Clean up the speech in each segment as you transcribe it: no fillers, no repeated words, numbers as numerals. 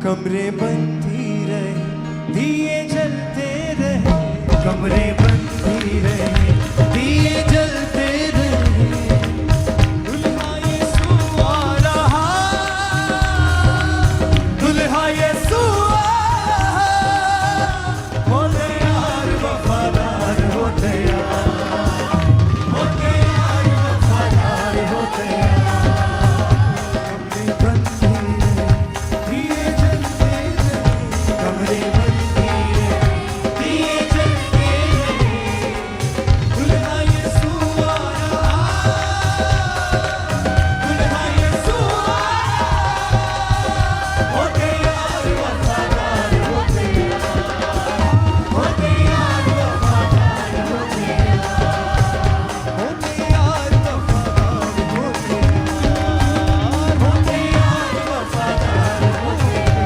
कमरे बंदी रहे, दिए जलते रहे, कमरे बंदी रहे, दिए जलते रहे। दुल्हा यीशु आ रहा, दुल्हा यीशु आ रहा। हो तैयार वफादार हो तैयार, हो तैयार वफादार हो तैयार। कमरे बंदी रहे, दिए जलते रहे, दुल्हा यीशु आ रहा, दुल्हा यीशु आ रहा। हो तैयार वफादार हो तैयार, हो तैयार वफादार हो तैयार, हो तैयार वफादार हो तैयार, हो तैयार वफादार हो तैयार।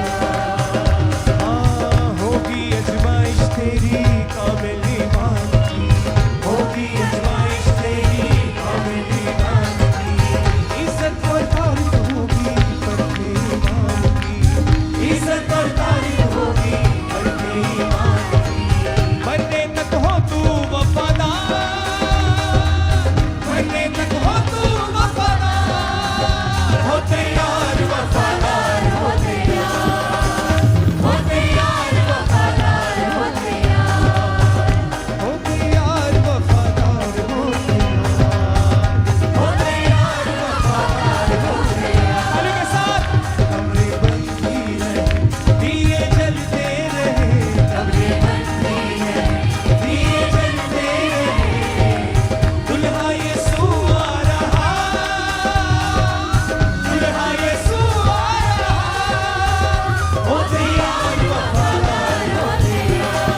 होगी अजमाइश तेरी काबिल ईमान की, होगी अजमाइश तेरी काबिल ईमान की। इज्जत और तारीफ होगी परखे ईमान की, इज्जत और तारीफ होगी परखे ईमान की। मरने तक हो तू वफादार, मरने तक हो तू वफादार। हो तैयार वफादार हो तैयार, हो तैयार वफादार हो तैयार, हो तैयार वफादार हो तैयार, हो तैयार वफादार हो तैयार। ताली के साथ। कमरे बंदी रहे, दिए जलते रहे, कमरे बंदी रहे, दिए जलते रहे, दुल्हा यीशु आ रहा, दुल्हा यीशु आ रहा। हो तैयार वफादार हो तैयार,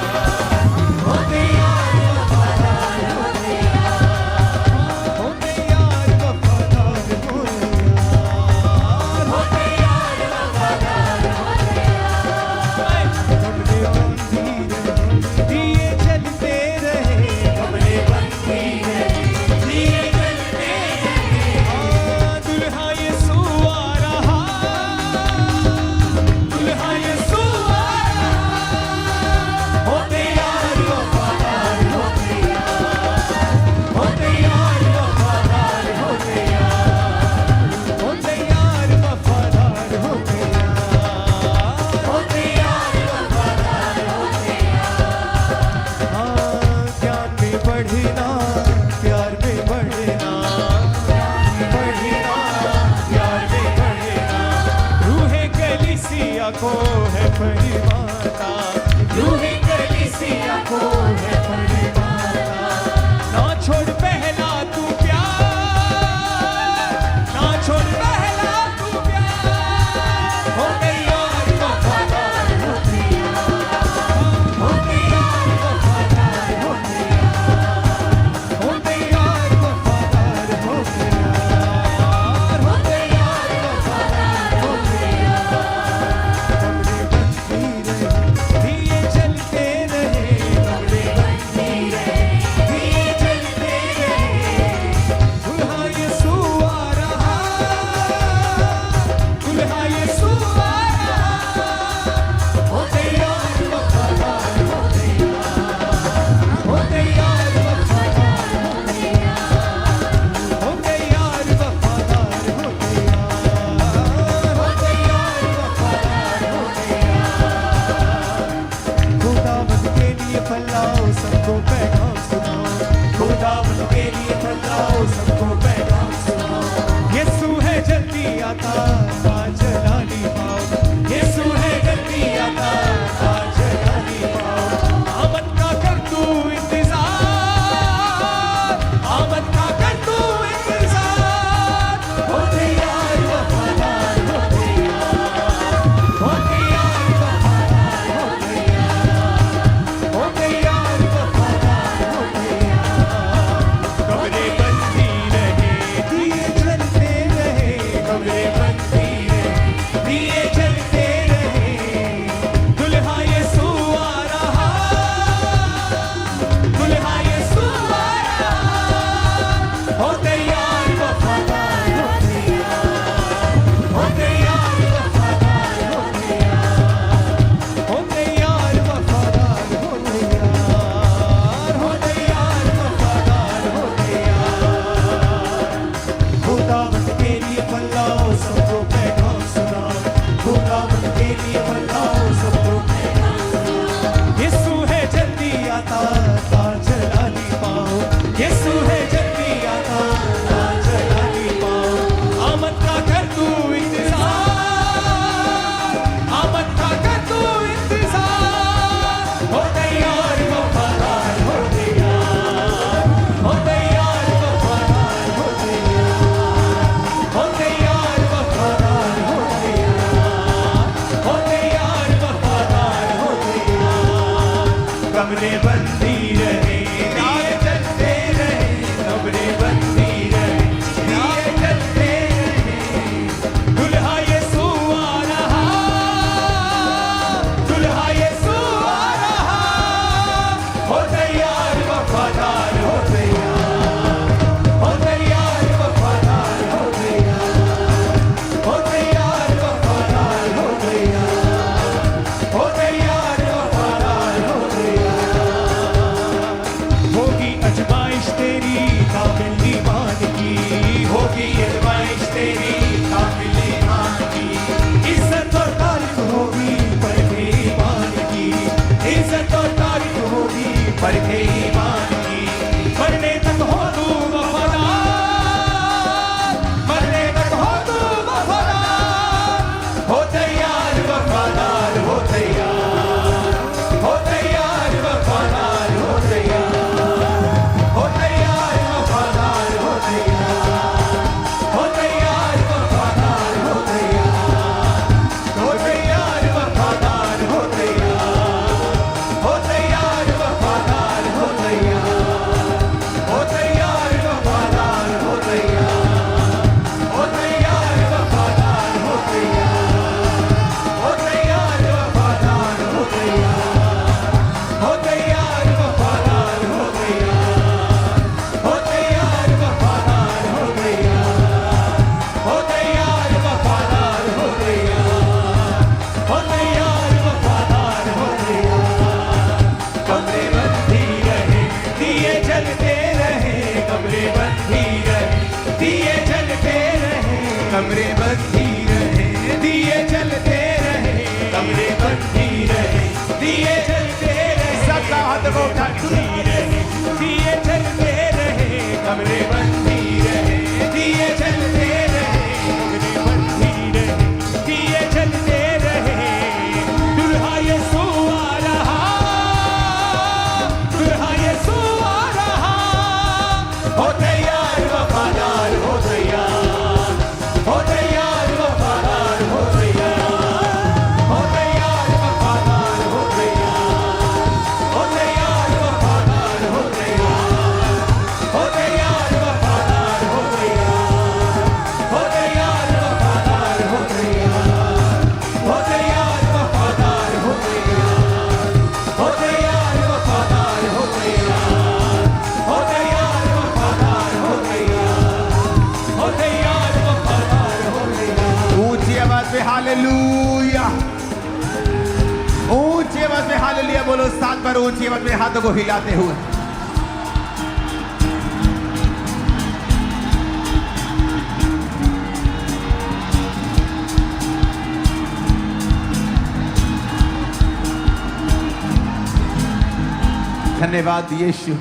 हो तैयार वफादार हो तैयार, हो तैयार वफादार हो तैयार, हो तैयार वफादार हो तैयार। कमरे बंदी रहे, दिए जलते रहे, कमरे बंदी रहे, दिए जलते रहे। दुल्हा यीशु आ रहा, दुल्हा यीशु आ रहा। हो तैयार वफादार हो तैयार, हो तैयार वफादार हो तैयार, हो तैयार वफादार हो तैयार, हो तैयार वफादार हो तैयार। ज्ञान में बढ़ना, प्यार में बढ़ना, बढ़ना, प्यार में बढ़ना। रूहे कलीसिया को है परिवाता, रूहे कलीसिया को है परिवाता। ना छोड़ पहला तू प्यार, ना छोड़ पहला तू प्यार। हो तैयार वफादार हो तैयार, हो तैयार वफादार हो तैयार, हो तैयार वफादार हो तैयार, हो तैयार वफादार हो तैयार। कमरे बंदी रहे, दिए जलते रहे, कमरे बंदी रहे, दिए जलते रहे। दुल्हा यीशु आ रहा, दुल्हा यीशु आ रहा। हो तैयार वफादार हो तैयार, हो तैयार वफादार हो तैयार, हो तैयार वफादार हो तैयार, हो तैयार वफादार हो तैयार। खुदावंद के लिए फैलाओ, सबको पैगाम सुनाओ, खुदावंद के लिए फैलाओ, सबको पैगाम सुनाओ। यीशु है जल्दी आता, आज जलाली पाओ, यीशु है जल्दी आता, आज जलाली पाओ। आमद का कर तू इंतजार, आमद का कर तू इंतजार। हो तैयार वफादार हो तैयार, हो तैयार वफादार हो तैयार, हो तैयार वफादार हो तैयार। कमरे बंदी रहे, दिए जलते रहे, कमरे बंदी खुदावन के लिए बताओ सबको यीशु है जल्दी आता ताज लाली पाओ यीशु है जल्दी आता ताज लाली पाओ आमद का कर तू इंतजार आमद का कर तू इंतजार हो तैयार वफादार हो तैयार हो तैयार वफादार हो तैयार हो तैयार वफादार हो तैयार हो तैयार वफादार हो तैयार कमरे बंदी रहे दिए जलते रहे कमरे बंदी रहे दिए जलते रहे दुल्हा यीशु आ रहा दुल्हा यीशु आ रहा हो तैयार वफादार हो तैयार हो तैयार वफादार हो तैयार हो तैयार वफादार हो तैयार हो तैयार वफादार हो तैयार होगी अजमाइश तेरी काबिल ईमान की होगी अजमाइश तेरी काबिल ईमान की इज्जत और तारीफ होगी परखे ईमान की इज्जत और तारीफ होगी परखे ईमान की मरने तक हो तू वफादार मरने तक हो तू वफादार हो तैयार वफादार हो तैयार हो तैयार वफादार हो तैयार हो तैयार वफादार हो तैयार हो तैयार वफादार हो तैयार हो तैयार वफादार हो तैयार हो तैयार वफादार हो तैयार हो तैयार वफादार हो तैयार हो तैयार वफादार हो तैयार हो तैयार वफादार हो तैयार हो तैयार वफादार हो तैयार हो तैयार वफादार हो तैयार हो तैयार वफादार हो तैयार हो तैयार वफादार हो तैयार कमरे बंदी रहे दिए जलते रहे कमरे बंदी रहे दिए जलते रहे कमरे बंदी रहे दिए जलते रहे कमरे बंदी रहे दिए जलते रहे सबका हाथ को उठा दिए जलते रहे कमरे बंदी रहे दिए जलते रहे कमरे बंदी रहे दिए जलते रहे दुल्हा यीशु आ रहा दुल्हा यीशु आ रहा हो तैयार वफादार हो तैयार हो तैयार वफादार हो तैयार हो तैयार वफादार हो तैयार हो तैयार वफादार हो तैयार हो तैयार वफादार हो तैयार हो तैयार वफादार हो तैयार हो तैयार वफादार हो तैयार हो तैयार वफादार हो तैयार हो तैयार वफादार हो तैयार हो तैयार वफादार हो तैयार ऊंची आवाज में हालेलुया ऊंची आवाज में हालेलुया बोलो 7 बार ऊंची आवाज में हाथों को हिलाते हुए धन्यवाद यीशु